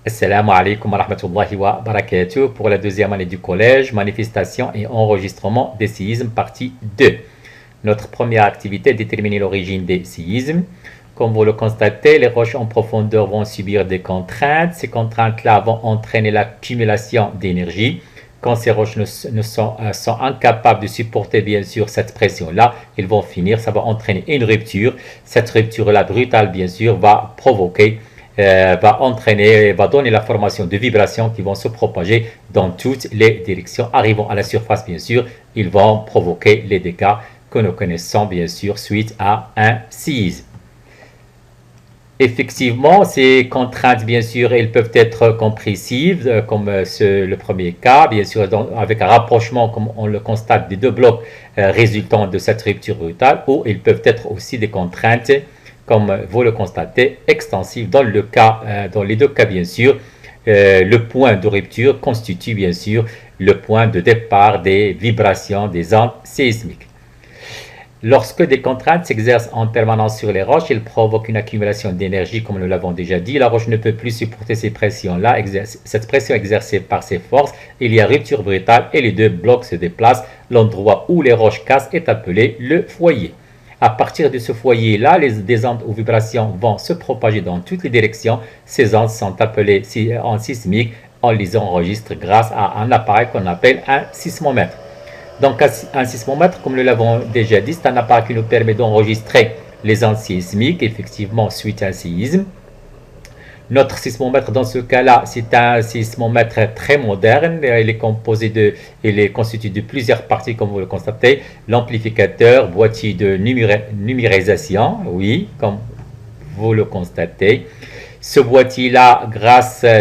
Assalamu alaikum wa rahmatullahi wa barakatuh pour la deuxième année du collège, manifestation et enregistrement des séismes, partie 2. Notre première activité est déterminer l'origine des séismes. Comme vous le constatez, les roches en profondeur vont subir des contraintes. Ces contraintes-là vont entraîner l'accumulation d'énergie. Quand ces roches sont incapables de supporter bien sûr cette pression-là, ils vont finir, ça va entraîner une rupture. Cette rupture-là brutale bien sûr va provoquer va entraîner, va donner la formation de vibrations qui vont se propager dans toutes les directions. Arrivant à la surface, bien sûr, ils vont provoquer les dégâts que nous connaissons, bien sûr, suite à un séisme. Effectivement, ces contraintes, bien sûr, elles peuvent être compressives, comme le premier cas, bien sûr, avec un rapprochement, comme on le constate, des deux blocs résultant de cette rupture brutale, ou ils peuvent être aussi des contraintes comme vous le constatez, extensive dans les deux cas bien sûr. Le point de rupture constitue bien sûr le point de départ des vibrations des ondes sismiques. Lorsque des contraintes s'exercent en permanence sur les roches, elles provoquent une accumulation d'énergie, comme nous l'avons déjà dit. La roche ne peut plus supporter ces pressions-là, cette pression exercée par ces forces. Il y a rupture brutale et les deux blocs se déplacent. L'endroit où les roches cassent est appelé le foyer. À partir de ce foyer-là, des ondes ou vibrations vont se propager dans toutes les directions. Ces ondes sont appelées ondes sismiques. On les enregistre grâce à un appareil qu'on appelle un sismomètre. Donc un sismomètre, comme nous l'avons déjà dit, c'est un appareil qui nous permet d'enregistrer les ondes sismiques, effectivement, suite à un séisme. Notre sismomètre, dans ce cas-là, c'est un sismomètre très moderne. Il est constitué de plusieurs parties, comme vous le constatez. L'amplificateur, boîtier de numérisation, oui, comme vous le constatez. Ce boîtier-là,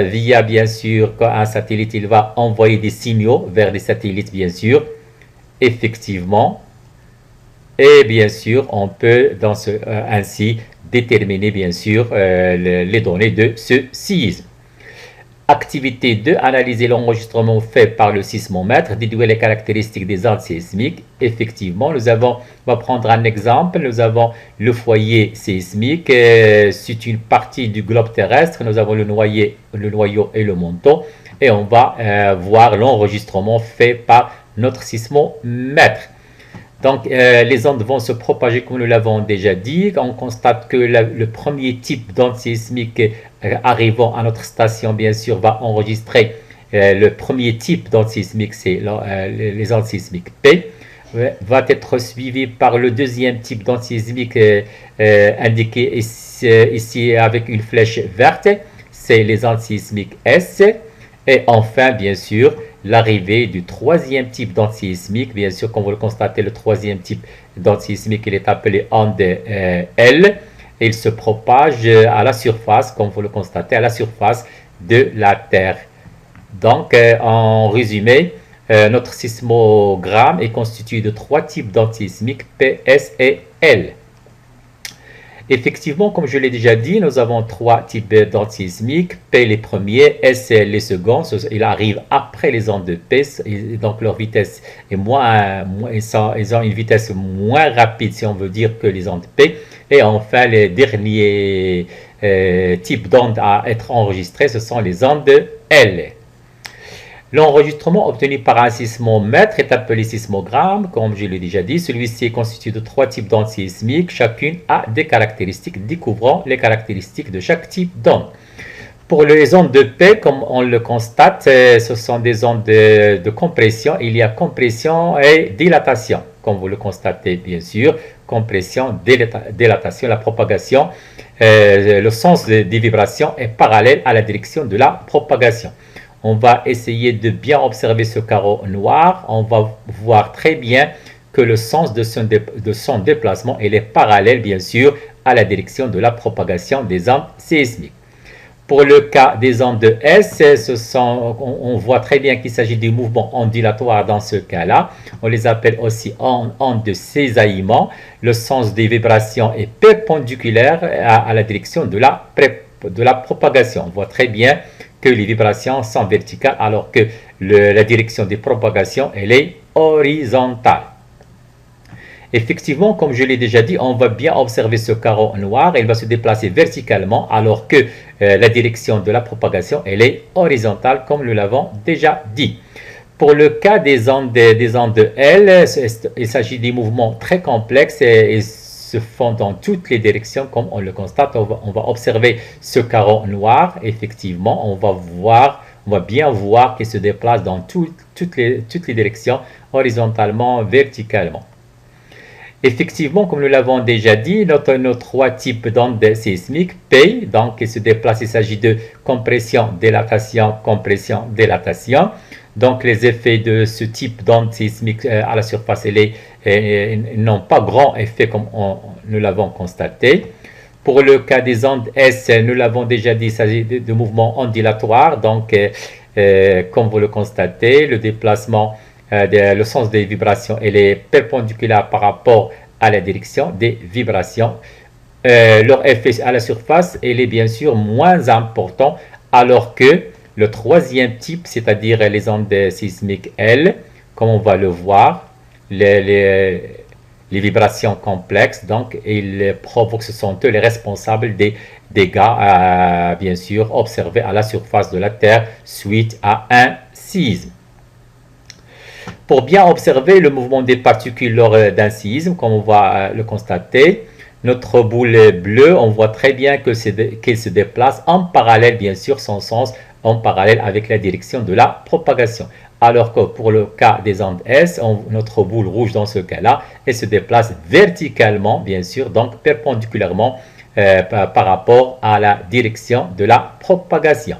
via bien sûr un satellite, il va envoyer des signaux vers des satellites, bien sûr. Effectivement. Et bien sûr, on peut ainsi déterminer bien sûr les données de ce séisme. Activité 2, analyser l'enregistrement fait par le sismomètre, déduire les caractéristiques des ondes sismiques. Effectivement, on va prendre un exemple. Nous avons le foyer sismique, c'est une partie du globe terrestre. Nous avons le noyau et le manteau. Et on va voir l'enregistrement fait par notre sismomètre. Donc, les ondes vont se propager comme nous l'avons déjà dit. On constate que le premier type d'onde sismique arrivant à notre station, bien sûr, va enregistrer le premier type d'onde sismique, c'est les ondes sismiques P, va être suivi par le deuxième type d'onde sismique indiqué ici avec une flèche verte, c'est les ondes sismiques S. Et enfin, bien sûr, l'arrivée du troisième type d'onde sismique. Bien sûr, comme vous le constatez, le troisième type d'onde sismique, il est appelé onde L. Il se propage à la surface, comme vous le constatez, à la surface de la Terre. Donc, en résumé, notre sismogramme est constitué de trois types d'ondes sismiques, P, S et L. Effectivement, comme je l'ai déjà dit, nous avons trois types d'ondes sismiques. P les premiers, S les seconds. Ils arrivent après les ondes de P, donc leur vitesse est ils ont une vitesse moins rapide, si on veut dire, que les ondes P. Et enfin, les derniers types d'ondes à être enregistrés, ce sont les ondes L. L'enregistrement obtenu par un sismomètre est appelé sismogramme, comme je l'ai déjà dit. Celui-ci est constitué de trois types d'ondes sismiques. Chacune a des caractéristiques. Découvrons les caractéristiques de chaque type d'onde. Pour les ondes de P, comme on le constate, ce sont des ondes de compression. Il y a compression et dilatation, comme vous le constatez bien sûr. Compression, dilatation, la propagation. Le sens des vibrations est parallèle à la direction de la propagation. On va essayer de bien observer ce carreau noir. On va voir très bien que le sens de son déplacement est parallèle, bien sûr, à la direction de la propagation des ondes sismiques. Pour le cas des ondes de S, on voit très bien qu'il s'agit de mouvements ondulatoires dans ce cas-là. On les appelle aussi ondes de cisaillement. Le sens des vibrations est perpendiculaire à la direction de la propagation. On voit très bien que les vibrations sont verticales alors que la direction des propagations elle est horizontale. Effectivement, comme je l'ai déjà dit, on va bien observer ce carreau noir. Il va se déplacer verticalement alors que la direction de la propagation, elle est horizontale, comme nous l'avons déjà dit. Pour le cas des ondes L, il s'agit des mouvements très complexes et se font dans toutes les directions, comme on le constate. On va observer ce carreau noir. Effectivement, on va bien voir qu'il se déplace dans toutes les directions, horizontalement, verticalement. Effectivement, comme nous l'avons déjà dit, nos trois types d'ondes sismiques P, donc il se déplace, il s'agit de compression, dilatation, compression, dilatation. Donc les effets de ce type d'ondes sismiques à la surface, n'ont pas grand effet comme nous l'avons constaté. Pour le cas des ondes S, nous l'avons déjà dit, il s'agit de mouvements ondulatoires. Donc, comme vous le constatez, le déplacement, le sens des vibrations, elle est perpendiculaire par rapport à la direction des vibrations. Leur effet à la surface, il est bien sûr moins important, alors que le troisième type, c'est-à-dire les ondes sismiques L, comme on va le voir, les vibrations complexes, donc ils provoquent, ce sont eux les responsables des dégâts, bien sûr, observés à la surface de la Terre suite à un séisme. Pour bien observer le mouvement des particules lors d'un séisme, comme on va le constater, notre boule bleue, on voit très bien qu'elle se déplace en parallèle, bien sûr, son sens en parallèle avec la direction de la propagation. Alors que pour le cas des ondes S, notre boule rouge dans ce cas-là, elle se déplace verticalement, bien sûr, donc perpendiculairement par rapport à la direction de la propagation.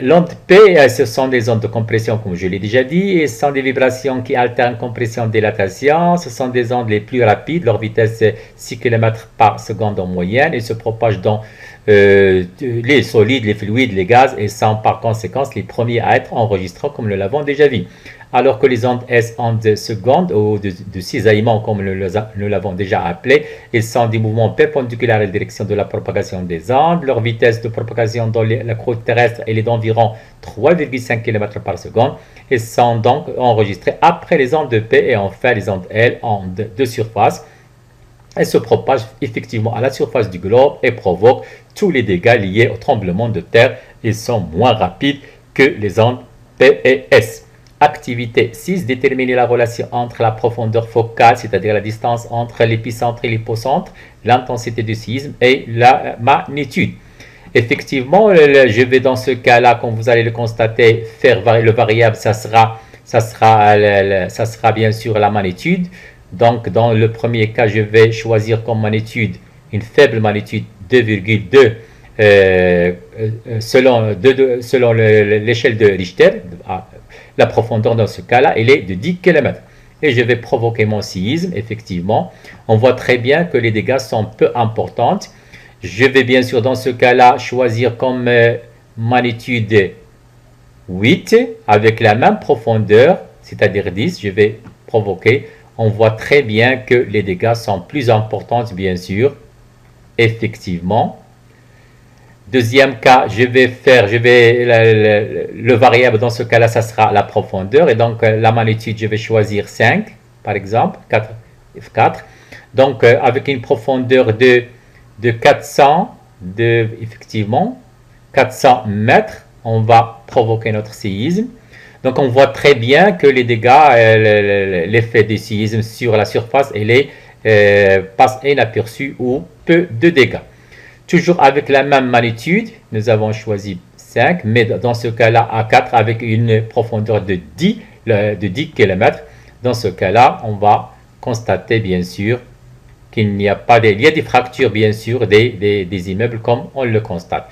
L'onde P, ce sont des ondes de compression, comme je l'ai déjà dit, et ce sont des vibrations qui alternent compression-dilatation. Ce sont des ondes les plus rapides, leur vitesse est 6 km par seconde en moyenne, et se propagent dans les solides, les fluides, les gaz, et sont par conséquent les premiers à être enregistrés, comme nous l'avons déjà vu. Alors que les ondes S, ondes secondes, ou de cisaillement, comme nous l'avons déjà appelé, ils sont des mouvements perpendiculaires à la direction de la propagation des ondes. Leur vitesse de propagation dans la croûte terrestre est d'environ 3,5 km par seconde. Ils sont donc enregistrés après les ondes de P et enfin les ondes L, ondes de surface. Elles se propagent effectivement à la surface du globe et provoquent tous les dégâts liés au tremblement de terre. Ils sont moins rapides que les ondes P et S. Activité 6, déterminer la relation entre la profondeur focale, c'est-à-dire la distance entre l'épicentre et l'hypocentre, l'intensité du séisme et la magnitude. Effectivement, je vais dans ce cas-là, comme vous allez le constater, faire le variable, ça sera bien sûr la magnitude. Donc, dans le premier cas, je vais choisir comme magnitude une faible magnitude 2,2 selon l'échelle de Richter. La profondeur dans ce cas-là, elle est de 10 km. Et je vais provoquer mon séisme, effectivement. On voit très bien que les dégâts sont peu importants. Je vais bien sûr dans ce cas-là choisir comme magnitude 8 avec la même profondeur, c'est-à-dire 10. Je vais provoquer. On voit très bien que les dégâts sont plus importants, bien sûr. Effectivement. Deuxième cas, le variable dans ce cas-là, ça sera la profondeur. Et donc, la magnitude, je vais choisir 5, par exemple, 4. Donc, avec une profondeur de 400 mètres, on va provoquer notre séisme. Donc, on voit très bien que les dégâts, l'effet du séisme sur la surface, passe inaperçu ou peu de dégâts. Toujours avec la même magnitude, nous avons choisi 5, mais dans ce cas-là, à 4 avec une profondeur de 10 km. Dans ce cas-là, on va constater bien sûr qu'il n'y a pas il y a des fractures bien sûr des immeubles comme on le constate.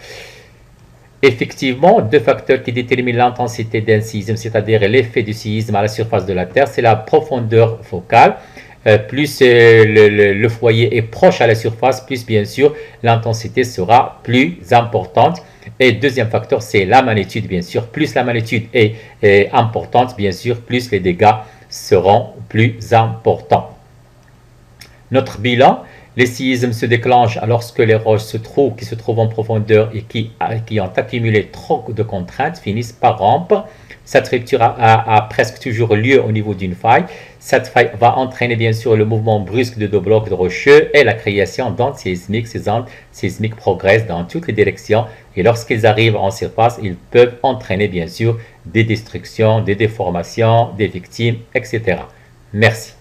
Effectivement, deux facteurs qui déterminent l'intensité d'un séisme, c'est-à-dire l'effet du séisme à la surface de la Terre, c'est la profondeur focale. Plus le foyer est proche à la surface, plus bien sûr l'intensité sera plus importante. Et deuxième facteur, c'est la magnitude, bien sûr. Plus la magnitude est importante, bien sûr, plus les dégâts seront plus importants. Notre bilan, les séismes se déclenchent lorsque les roches qui se trouvent en profondeur et qui ont accumulé trop de contraintes finissent par rompre. Cette rupture a presque toujours lieu au niveau d'une faille. Cette faille va entraîner bien sûr le mouvement brusque de deux blocs de rocheux et la création d'ondes sismiques. Ces ondes sismiques progressent dans toutes les directions et lorsqu'ils arrivent en surface, ils peuvent entraîner bien sûr des destructions, des déformations, des victimes, etc. Merci.